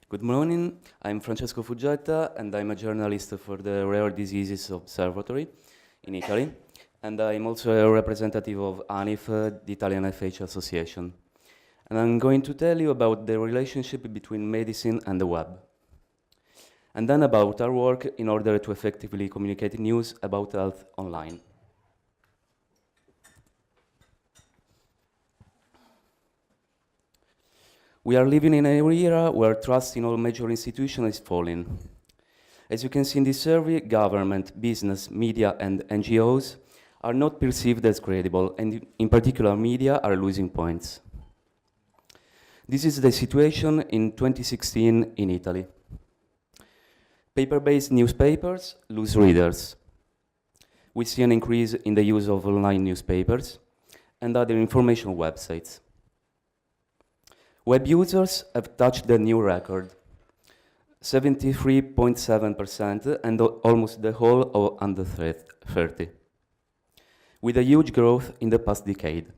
Good morning, I'm Francesco Fuggetta and I'm a journalist for the Rare Diseases Observatory in Italy, and I'm also a representative of ANIF, the Italian FH Association. And I'm going to tell you about the relationship between medicine and the web, and then about our work in order to effectively communicate news about health online. We are living in an era where trust in all major institutions is falling. As you can see in this survey, government, business, media, and NGOs are not perceived as credible, and in particular, media are losing points. This is the situation in 2016 in Italy. Paper-based newspapers lose readers. We see an increase in the use of online newspapers and other information websites. Web users have touched a new record, 73.7%, and almost the whole of under 30, with a huge growth in the past decade.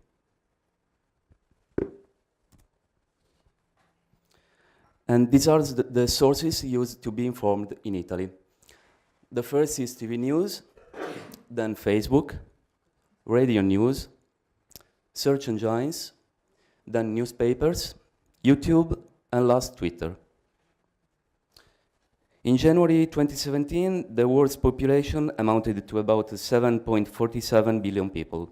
And these are the sources used to be informed in Italy. The first is TV news, then Facebook, radio news, search engines, then newspapers, YouTube, and last Twitter. In January 2017, the world's population amounted to about 7.47 billion people.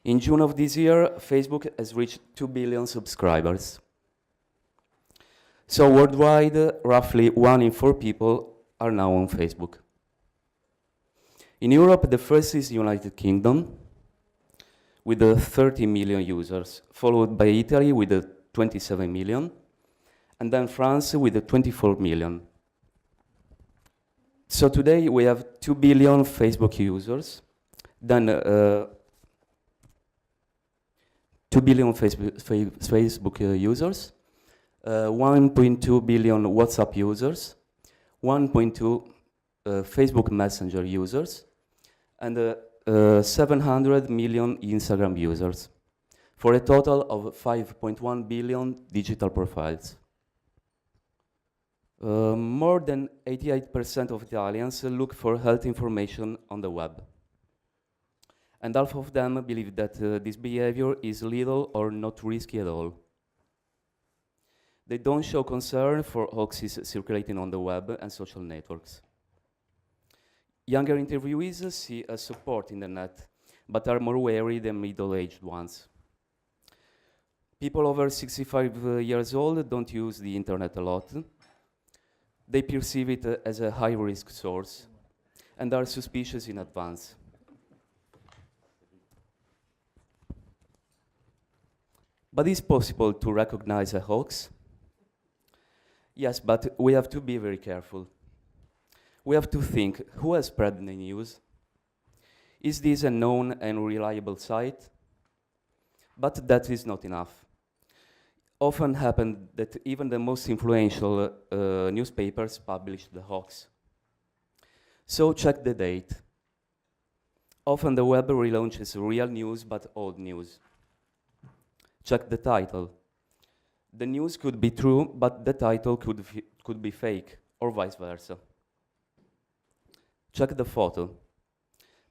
In June of this year, Facebook has reached 2 billion subscribers. So worldwide, roughly 1 in 4 people are now on Facebook. In Europe, the first is the United Kingdom, with 30 million users, followed by Italy with 27 million, and then France with 24 million. So today we have 2 billion Facebook users, then 2 billion Facebook users, 1.2 billion WhatsApp users, 1.2 Facebook Messenger users, and 700 million Instagram users, for a total of 5.1 billion digital profiles. More than 88% of Italians look for health information on the web. And half of them believe that this behavior is little or not risky at all. They don't show concern for hoaxes circulating on the web and social networks. Younger interviewees see a support in the net, but are more wary than middle-aged ones. People over 65 years old don't use the internet a lot. They perceive it as a high-risk source and are suspicious in advance. But is it possible to recognize a hoax? Yes, but we have to be very careful. We have to think, who has spread the news? Is this a known and reliable site? But that is not enough. Often happens that even the most influential newspapers publish the hoax. So check the date. Often the web relaunches real news but old news. Check the title. The news could be true, but the title could be fake, or vice versa. Check the photo.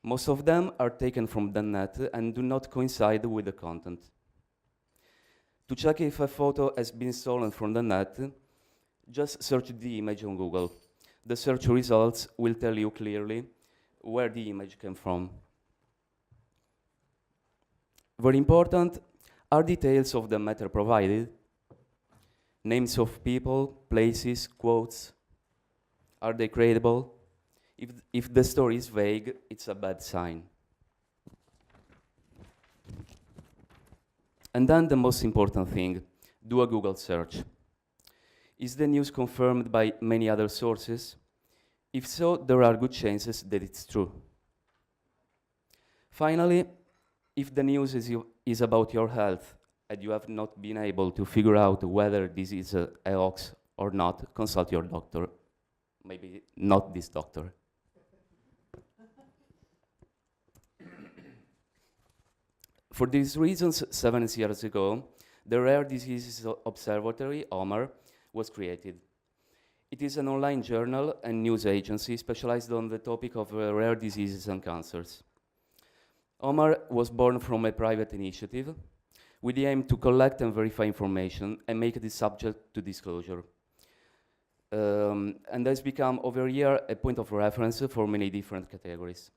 Most of them are taken from the net and do not coincide with the content. To check if a photo has been stolen from the net, just search the image on Google. The search results will tell you clearly where the image came from. Very important are details of the matter provided. Names of people, places, quotes. Are they credible? If the story is vague, it's a bad sign. And then the most important thing, do a Google search. Is the news confirmed by many other sources? If so, there are good chances that it's true. Finally, if the news is about your health and you have not been able to figure out whether this is a hoax or not, consult your doctor. Maybe not this doctor. For these reasons, 7 years ago, the Rare Diseases Observatory, OMAR, was created. It is an online journal and news agency specialized on the topic of rare diseases and cancers. OMAR was born from a private initiative with the aim to collect and verify information and make it subject to disclosure. And has become over a year a point of reference for many different categories.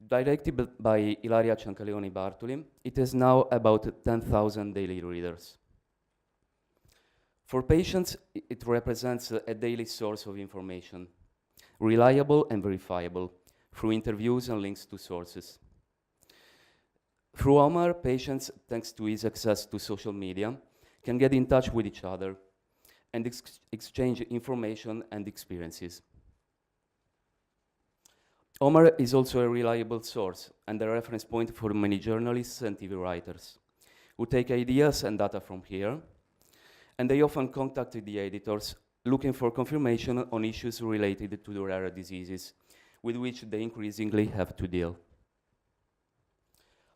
Directed by Ilaria Ciancaleoni Bartoli, it has now about 10,000 daily readers. For patients, it represents a daily source of information, reliable and verifiable, through interviews and links to sources. Through OMAR, patients, thanks to easy access to social media, can get in touch with each other and exchange information and experiences. OMAR is also a reliable source and a reference point for many journalists and TV writers who take ideas and data from here, and they often contact the editors looking for confirmation on issues related to the rare diseases with which they increasingly have to deal.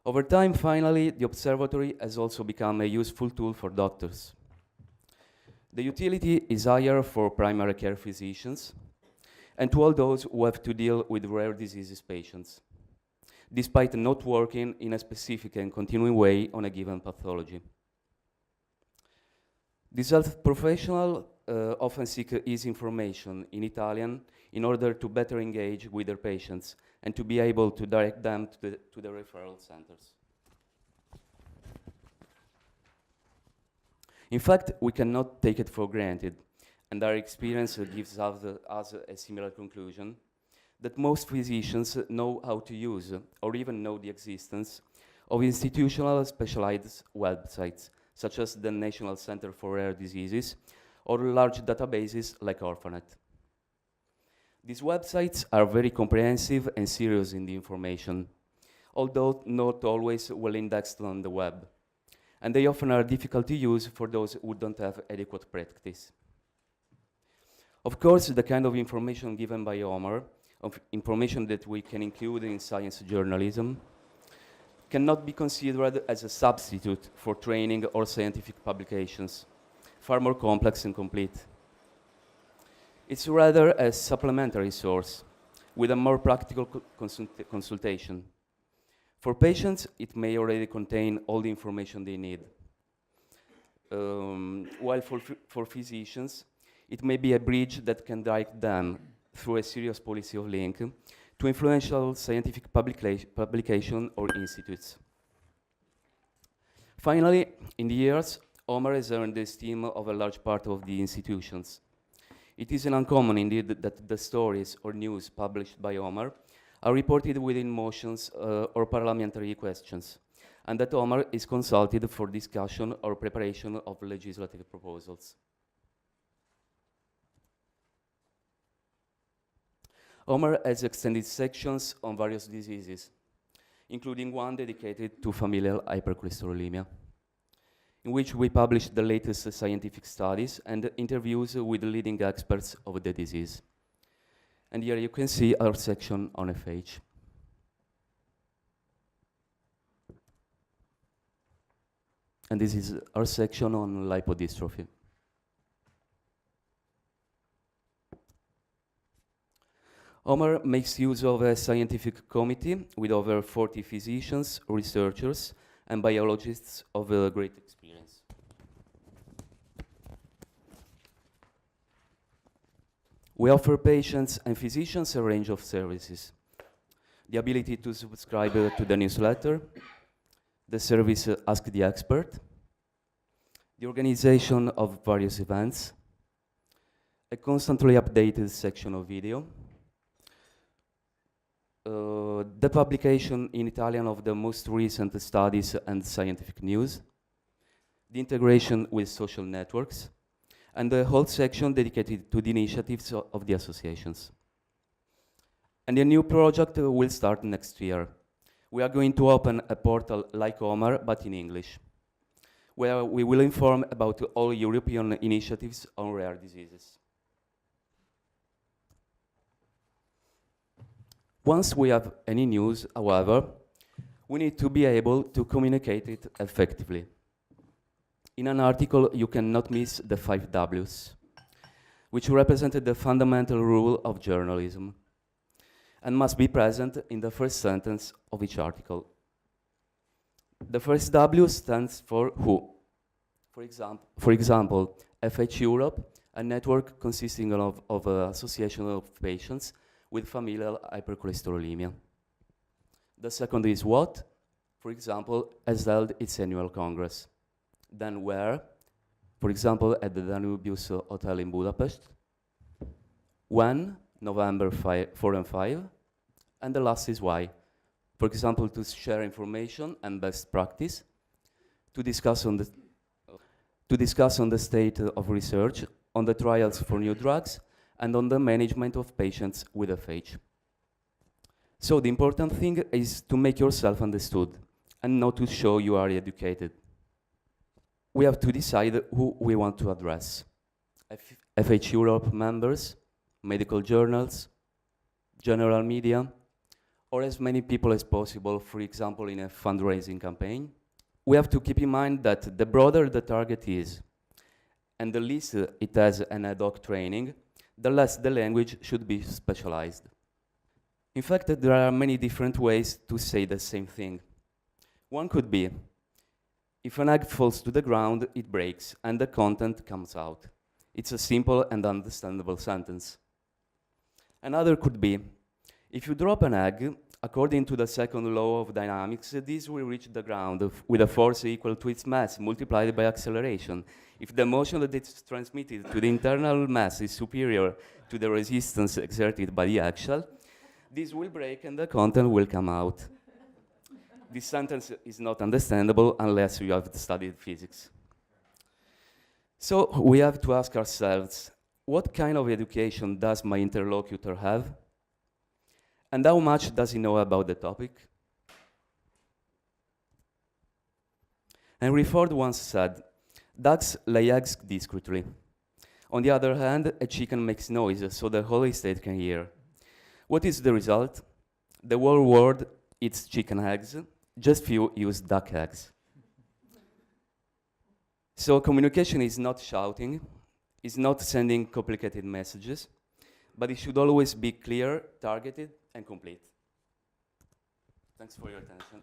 Over time, finally, the observatory has also become a useful tool for doctors. The utility is higher for primary care physicians and to all those who have to deal with rare diseases patients, despite not working in a specific and continuing way on a given pathology. These health professionals often seek easy information in Italian in order to better engage with their patients and to be able to direct them to the referral centers. In fact, we cannot take it for granted, and our experience gives us a similar conclusion, that most physicians know how to use or even know the existence of institutional specialized websites, such as the National Center for Rare Diseases or large databases like Orphanet. These websites are very comprehensive and serious in the information, although not always well indexed on the web. And they often are difficult to use for those who don't have adequate practice. Of course, the kind of information given by OMAR, of information that we can include in science journalism, cannot be considered as a substitute for training or scientific publications, far more complex and complete. It's rather a supplementary source with a more practical consultation. For patients, it may already contain all the information they need. While for physicians, it may be a bridge that can direct them through a serious policy of link to influential scientific publication or institutes. Finally, in the years, OMAR has earned the esteem of a large part of the institutions. It is uncommon indeed that the stories or news published by OMAR are reported within motions or parliamentary questions, and that OMAR is consulted for discussion or preparation of legislative proposals. OMAR has extended sections on various diseases, including one dedicated to familial hypercolesterolemia, in which we publish the latest scientific studies and interviews with leading experts of the disease. And here you can see our section on FH. And this is our section on lipodystrophy. OMAR makes use of a scientific committee with over 40 physicians, researchers, and biologists of great experience. We offer patients and physicians a range of services. The ability to subscribe to the newsletter, the service Ask the Expert, the organization of various events, a constantly updated section of video, the publication in Italian of the most recent studies and scientific news, the integration with social networks, and the whole section dedicated to the initiatives of the associations. And a new project will start next year. We are going to open a portal like OMAR, but in English, where we will inform about all European initiatives on rare diseases. Once we have any news, however, we need to be able to communicate it effectively. In an article, you cannot miss the 5 Ws, which represented the fundamental rule of journalism, and must be present in the first sentence of each article. The first W stands for who. For example, FH Europe, a network consisting of an association of patients with familial hypercholesterolemia. The second is what. For example, has held its annual congress. Then where. For example, at the Danubius Hotel in Budapest. When, November 4 and 5. And the last is why. For example, to share information and best practice, to discuss on the state of research, on the trials for new drugs, and on the management of patients with FH. So the important thing is to make yourself understood, and not to show you are educated. We have to decide who we want to address. FH Europe members, medical journals, general media, or as many people as possible, for example, in a fundraising campaign. We have to keep in mind that the broader the target is, and the least it has an ad hoc training, the less the language should be specialized. In fact, there are many different ways to say the same thing. One could be, if an egg falls to the ground, it breaks, and the content comes out. It's a simple and understandable sentence. Another could be, if you drop an egg, according to the second law of dynamics, this will reach the ground with a force equal to its mass multiplied by acceleration. If the motion that is transmitted to the internal mass is superior to the resistance exerted by the axial, this will break and the content will come out. This sentence is not understandable unless you have studied physics. So we have to ask ourselves, what kind of education does my interlocutor have? And how much does he know about the topic? Henry Ford once said, ducks lay eggs discreetly. On the other hand, a chicken makes noise, so the whole estate can hear. What is the result? The whole world eats chicken eggs, just few use duck eggs. So communication is not shouting, is not sending complicated messages, but it should always be clear, targeted, and complete. Thanks for your attention.